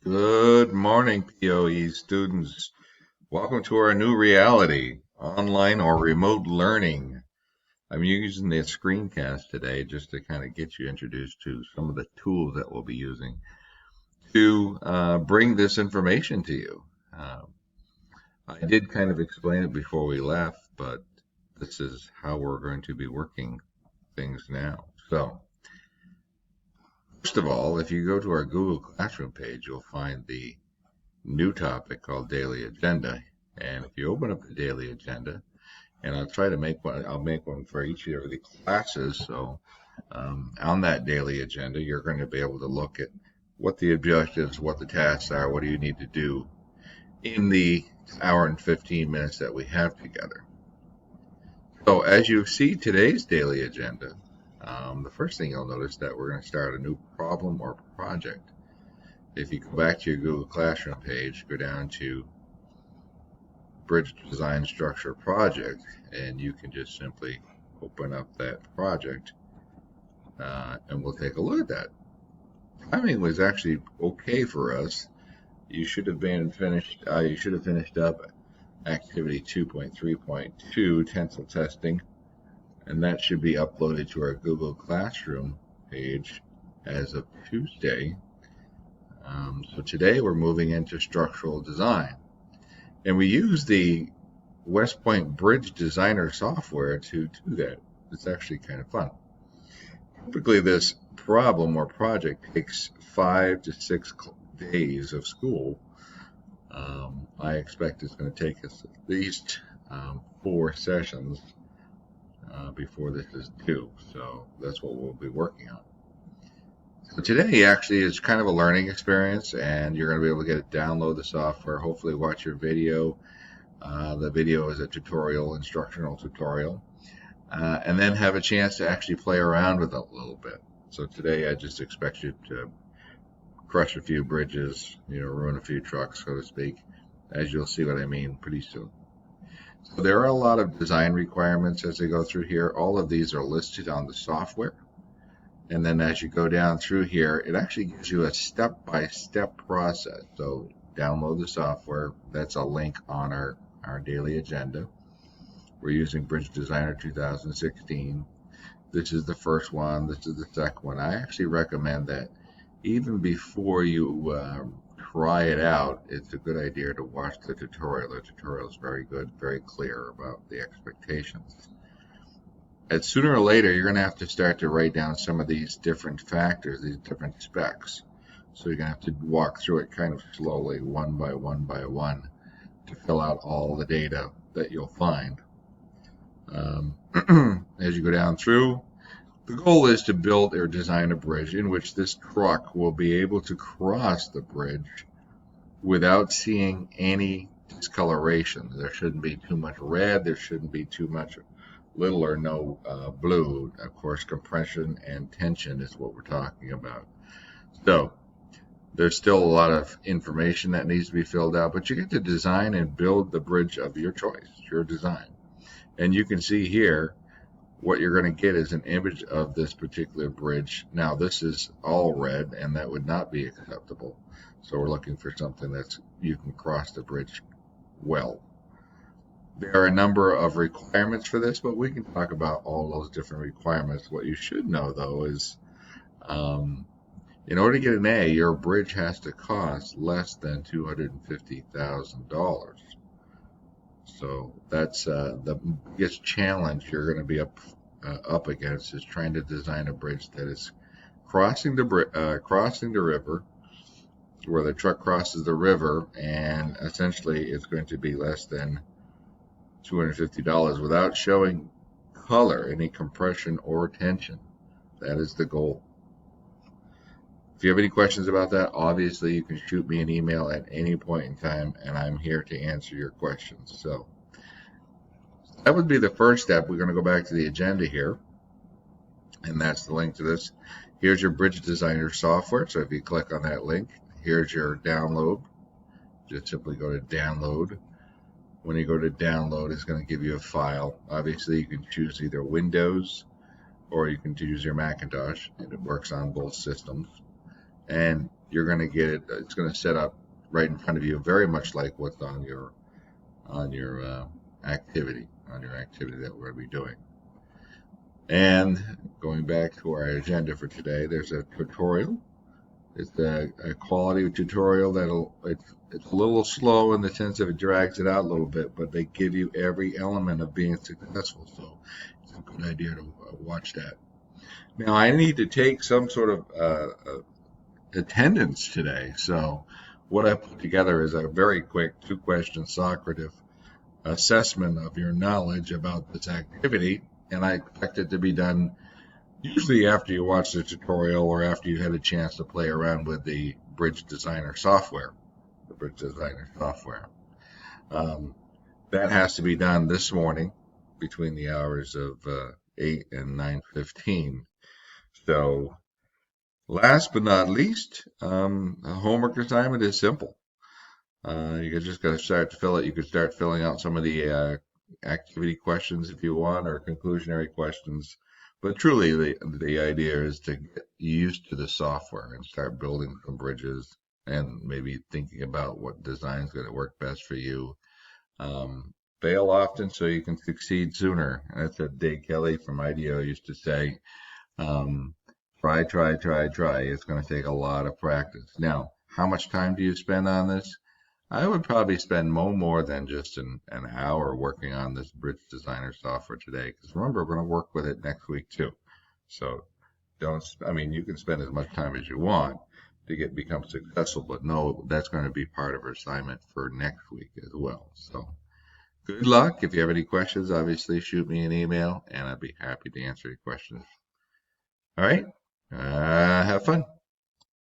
Good morning, POE students. Welcome to our new reality, online or remote learning. I'm using the screencast today just to kind of get you introduced to some of the tools that we'll be using to bring this information to you. I did kind of explain it before we left, but this is how we're going to be working things now. So, first of all, if you go to our Google Classroom page, you'll find the new topic called Daily Agenda. And if you open up the Daily Agenda, and I'll try to make one, I'll make one for each of the classes. So on that Daily Agenda, you're going to be able to look at what the objectives, what the tasks are, what do you need to do in the hour and 15 minutes that we have together. So as you see today's Daily Agenda, the first thing you'll notice that we're going to start a new problem or project. If you go back to your Google Classroom page, go down to Bridge Design Structure Project, and you can just simply open up that project, and we'll take a look at that. Timing was actually okay for us. You should have been finished. You should have finished up activity 2.3.2 tensile testing, and that should be uploaded to our Google Classroom page as of Tuesday. So today we're moving into structural design, and we use the West Point Bridge Designer software to do that. It's actually kind of fun. Typically, this problem or project takes 5 to 6 days of school. I expect it's going to take us at least 4 sessions before this is due. So that's what we'll be working on. So today actually is kind of a learning experience, and you're going to be able to get download the software, hopefully watch your video. The video is a tutorial, instructional tutorial, and then have a chance to actually play around with it a little bit. So today I just expect you to crush a few bridges, ruin a few trucks, so to speak, as you'll see what I mean pretty soon. So there are a lot of design requirements as they go through here. All of these are listed on the software. And then as you go down through here, it actually gives you a step-by-step process. So download the software. That's a link on our daily agenda. We're using Bridge Designer 2016. This is the first one. This is the second one. I actually recommend that even before you try it out, it's a good idea to watch the tutorial. The tutorial is very good, very clear about the expectations. Sooner or later, you're going to have to start to write down some of these different factors, these different specs. So you're going to have to walk through it kind of slowly, one by one by one, to fill out all the data that you'll find. As you go down through, the goal is to build or design a bridge in which this truck will be able to cross the bridge without seeing any discoloration. There shouldn't be too much red. There shouldn't be too much little or no blue. Of course, compression and tension is what we're talking about. So there's still a lot of information that needs to be filled out, but you get to design and build the bridge of your choice, your design. And you can see here what you're going to get is an image of this particular bridge. Now this is all red, and that would not be acceptable. So we're looking for something that's you can cross the bridge well. There are a number of requirements for this, but we can talk about all those different requirements. What you should know, though, is in order to get an A, your bridge has to cost less than $250,000. So that's the biggest challenge you're going to be up against is trying to design a bridge that is crossing the river, where the truck crosses the river, and essentially it's going to be less than $250 without showing color, any compression or tension. That is the goal. If you have any questions about that, obviously you can shoot me an email at any point in time, and I'm here to answer your questions. So that would be the first step. We're going to go back to the agenda here, and that's the link to this. Here's your Bridge Designer software. So if you click on that link, here's your download. Just simply go to download. When you go to download, it's going to give you a file. Obviously, you can choose either Windows or you can choose your Macintosh, and it works on both systems. And you're going to get it. It's going to set up right in front of you, very much like what's on your activity, that we're going to be doing. And going back to our agenda for today, there's a tutorial. It's a quality tutorial it's a little slow in the sense of it drags it out a little bit, but they give you every element of being successful. So it's a good idea to watch that. Now I need to take some sort of attendance today. So what I put together is a very quick 2-question Socrative assessment of your knowledge about this activity, and I expect it to be done usually after you watch the tutorial or after you had a chance to play around with the Bridge Designer software. That has to be done this morning between the hours of 8 and 9:15. So last but not least, a homework assignment is simple. You just got to start to fill it. You could start filling out some of the activity questions if you want, or conclusionary questions. But truly, the idea is to get used to the software and start building some bridges and maybe thinking about what design is going to work best for you. Fail often so you can succeed sooner. That's what Dave Kelly from IDEO used to say. Try. It's going to take a lot of practice. Now, how much time do you spend on this? I would probably spend more than just an hour working on this Bridge Designer software today, because remember, we're going to work with it next week too. So you can spend as much time as you want to become successful, but no, that's going to be part of our assignment for next week as well. So good luck. If you have any questions, obviously shoot me an email and I'd be happy to answer your questions. All right. Have fun.